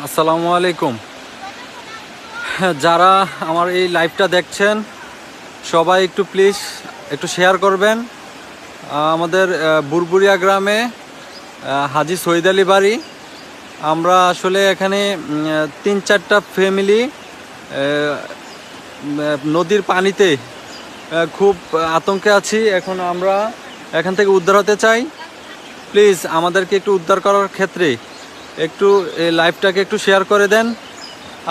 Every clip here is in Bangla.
আসসালামু আলাইকুম। যারা আমার এই লাইভটা দেখছেন সবাই একটু প্লিজ একটু শেয়ার করবেন। আমাদের বুরবুরিয়া গ্রামে হাজী সৈয়দ আলী বাড়ি। আমরা আসলে এখানে 3-4টা ফ্যামিলি নদীর পানিতে খুব আতঙ্কে আছি। এখন আমরা এখান থেকে উদ্ধার হতে চাই। প্লিজ আমাদেরকে একটু উদ্ধার করার ক্ষেত্রে একটু এই লাইভটাকে একটু শেয়ার করে দেন।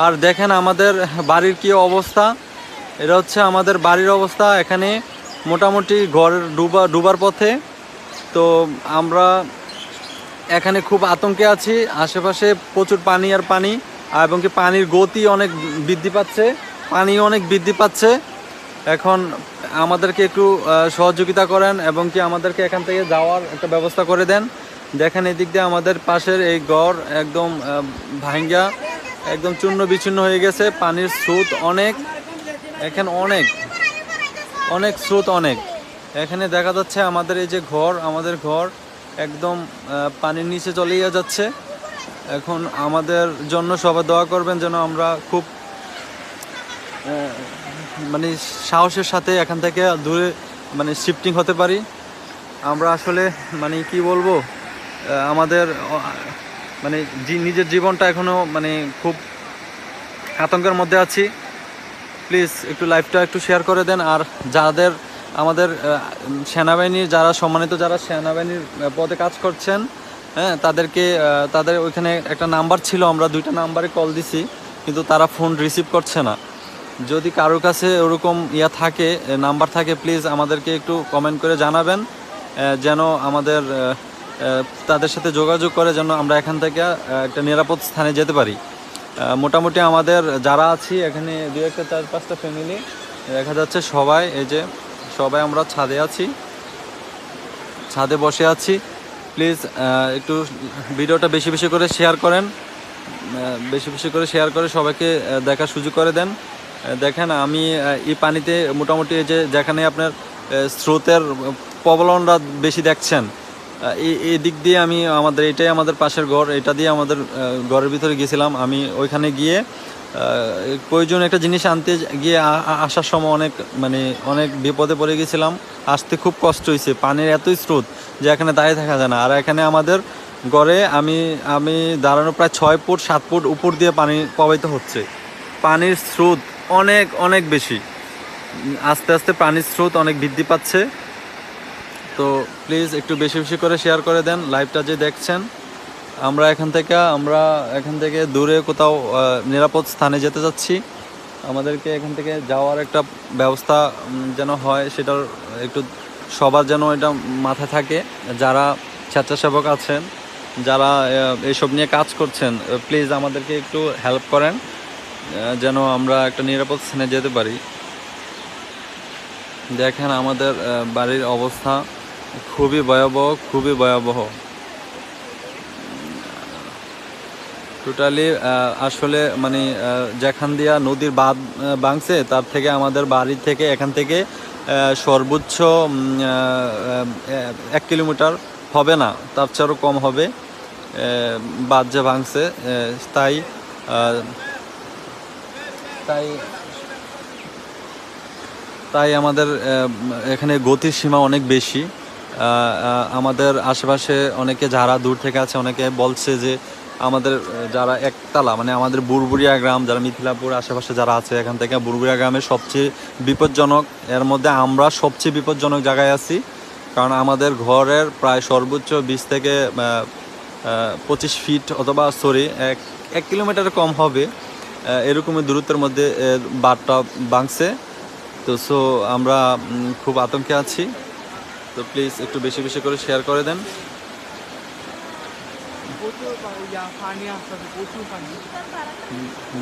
আর দেখেন আমাদের বাড়ির কি অবস্থা। এটা হচ্ছে আমাদের বাড়ির অবস্থা। এখানে মোটামুটি ঘর ডুবার পথে। তো আমরা এখানে খুব আতঙ্কে আছি। আশেপাশে প্রচুর পানি আর পানি, এবং কি পানির গতি অনেক বৃদ্ধি পাচ্ছে, পানি অনেক বৃদ্ধি পাচ্ছে। এখন আমাদেরকে একটু সহযোগিতা করেন, এবং কি আমাদেরকে এখান থেকে যাওয়ার একটা ব্যবস্থা করে দেন। দেখেন এদিক দিয়ে আমাদের পাশের এই ঘর একদম ভাঙ্গা একদম চূর্ণ বিচূর্ণ হয়ে গেছে। পানির স্রোত অনেক, এখানে অনেক অনেক স্রোত অনেক। এখানে দেখা যাচ্ছে আমাদের এই যে ঘর, আমাদের ঘর একদম পানির নিচে চলে যাচ্ছে। এখন আমাদের জন্য সবাই দোয়া করবেন যেন আমরা খুব মানে সাহসের সাথে এখান থেকে দূরে শিফটিং হতে পারি। আমরা আসলে কি বলবো, আমাদের নিজের জীবনটা এখনও খুব আতঙ্কের মধ্যে আছি। প্লিজ একটু লাইভটা একটু শেয়ার করে দেন। আর যাদের আমাদের সেনাবাহিনীর যারা সম্মানিত, যারা সেনাবাহিনীর পদে কাজ করছেন, হ্যাঁ, তাদের ওইখানে একটা নাম্বার ছিল, আমরা 2টা নাম্বারে কল দিছি, কিন্তু তারা ফোন রিসিভ করছে না। যদি কারোর কাছে ওরকম থাকে, নাম্বার থাকে, প্লিজ আমাদেরকে একটু কমেন্ট করে জানাবেন, যেন আমাদের তাদের সাথে যোগাযোগ করে যেন আমরা এখান থেকে একটা নিরাপদ স্থানে যেতে পারি। মোটামুটি আমাদের যারা আছি এখানে 2-1 4-5টা ফ্যামিলি দেখা যাচ্ছে। সবাই এই যে সবাই আমরা ছাদে আছি, ছাদে বসে আছি। প্লিজ একটু ভিডিওটা বেশি বেশি করে শেয়ার করেন, বেশি বেশি করে শেয়ার করে সবাইকে দেখার সুযোগ করে দেন। দেখেন আমি এই পানিতে মোটামুটি এই যে যেখানে আপনার স্রোতের প্রবলনটা বেশি দেখছেন, এই দিক দিয়ে আমি এটাই আমাদের পাশের ঘর, এটা দিয়ে আমাদের ঘরের ভিতরে গিয়েছিলাম। আমি ওইখানে গিয়ে প্রয়োজনীয় একটা জিনিস আনতে গিয়ে আসার সময় অনেক বিপদে পড়ে গেছিলাম। আসতে খুব কষ্ট হয়েছে, পানির এতই স্রোত যে এখানে দাঁড়িয়ে থাকা যায় না। আর এখানে আমাদের ঘরে আমি দাঁড়ানো প্রায় 6 ফুট 7 ফুট উপর দিয়ে পানি প্রবাহিত হচ্ছে। পানির স্রোত অনেক অনেক বেশি, আস্তে আস্তে পানির স্রোত অনেক বৃদ্ধি পাচ্ছে। তো প্লিজ একটু বেশি বেশি করে শেয়ার করে দেন লাইভটা যে দেখছেন। আমরা এখান থেকে দূরে কোথাও নিরাপদ স্থানে যেতে যাচ্ছি। আমাদেরকে এখান থেকে যাওয়ার একটা ব্যবস্থা যেন হয়, সেটার একটু সবার যেন এটা মাথায় থাকে। যারা স্বেচ্ছাসেবক আছেন, যারা এইসব নিয়ে কাজ করছেন, প্লিজ আমাদেরকে একটু হেল্প করেন যেন আমরা একটা নিরাপদ স্থানে যেতে পারি। দেখেন আমাদের বাড়ির অবস্থা খুবই ভয়াবহ, খুবই ভয়াবহ। টোটালি আসলে যেখান দিয়া নদীর বাঁধ ভাঙছে, তার থেকে আমাদের বাড়ি থেকে এখান থেকে সর্বোচ্চ 1 কিলোমিটার হবে না, তার চেয়েও কম হবে বাঁধ যে ভাঙছে। তাই তাই তাই আমাদের এখানে গতির সীমা অনেক বেশি। আমাদের আশেপাশে অনেকে যারা দূর থেকে আছে, অনেকে বলছে যে আমাদের যারা একতলা আমাদের বুরবুরিয়া গ্রাম, যারা মিথিলাপুর আশেপাশে যারা আছে, এখান থেকে বুরবুরিয়া গ্রামের সবচেয়ে বিপজ্জনক, এর মধ্যে আমরা সবচেয়ে বিপজ্জনক জায়গায় আছি। কারণ আমাদের ঘরের প্রায় সর্বোচ্চ 20 থেকে 25 ফিট অথবা 1 কিলোমিটার কম হবে এরকমই দূরত্বের মধ্যে বাঁধটা ভাঙছে। তো আমরা খুব আতঙ্কে আছি। তো প্লিজ একটু বেশি বেশি করে শেয়ার করে দেন।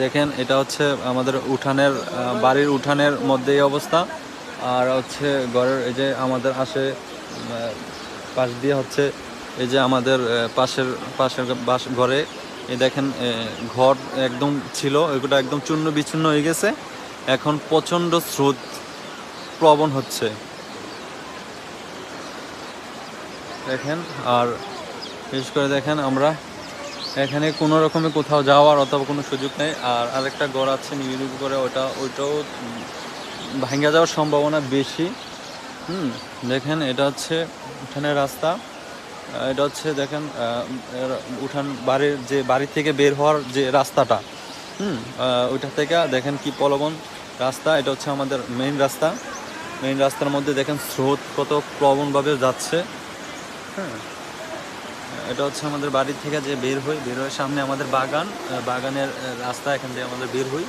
দেখেন এটা হচ্ছে আমাদের উঠানের, বাড়ির উঠানের মধ্যে এই অবস্থা। আর হচ্ছে ঘরের এই যে আমাদের পাশ দিয়ে হচ্ছে এই যে আমাদের পাশের ঘরে এই দেখেন ঘর একদম ছিল, এগুলো একদম চূর্ণ বিচূর্ণ হয়ে গেছে। এখন প্রচণ্ড স্রোত প্রবণ হচ্ছে দেখেন। আর বিশেষ করে দেখেন আমরা এখানে কোনো রকমে কোথাও যাওয়ার অথবা কোনো সুযোগ নেই। আর আরেকটা ঘর আছে নিবিড় করে, ওইটাও ভাঙা যাওয়ার সম্ভাবনা বেশি। দেখেন এটা হচ্ছে উঠানের রাস্তা। এটা হচ্ছে দেখেন উঠান বাড়ি থেকে বের হওয়ার যে রাস্তাটা, ওইটা থেকে দেখেন কি প্রলোভন রাস্তা। এটা হচ্ছে আমাদের মেইন রাস্তার মধ্যে দেখেন স্রোত কত প্রবণভাবে যাচ্ছে। হ্যাঁ, এটা হচ্ছে আমাদের বাড়ি থেকে যে বের হয়ে সামনে আমাদের বাগানের রাস্তা, এখান থেকে আমাদের বের হই।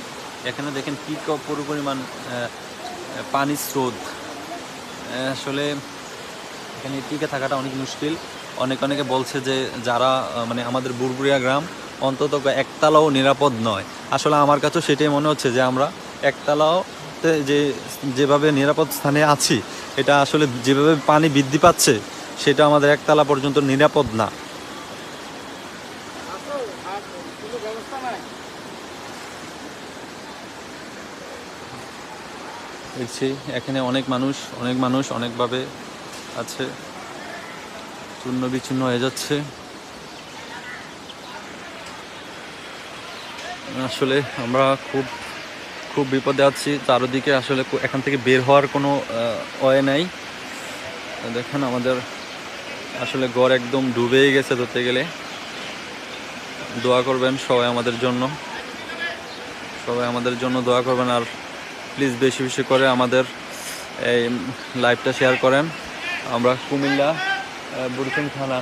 এখানে দেখেন কি পুরো পরিমাণ পানির স্রোত। আসলে এখানে টিকে থাকাটা অনেক মুশকিল। অনেকে বলছে যে যারা মানে আমাদের বুরবুরিয়া গ্রাম অন্তত একতলাও নিরাপদ নয়। আসলে আমার কাছেও সেটাই মনে হচ্ছে যে আমরা একতলাওতে যেভাবে নিরাপদ স্থানে আছি, এটা আসলে যেভাবে পানি বৃদ্ধি পাচ্ছে সেটা আমাদের একতলা পর্যন্ত নিরাপদ না। দেখছি এখানে অনেক মানুষ অনেকভাবে আছে, চূর্ণ বিচূর্ণ হয়ে যাচ্ছে। আসলে আমরা খুব বিপদে আছি। চারদিকে আসলে এখান থেকে বের হওয়ার কোনো ওয়ে নাই। দেখেন আমাদের আসলে ঘর একদম ডুবেই গেছে ধরতে গেলে। দোয়া করবেন সবাই আমাদের জন্য দোয়া করবেন। আর প্লিজ বেশি করে আমাদের এই লাইভটা শেয়ার করেন। আমরা কুমিল্লা বুড়িচং থানা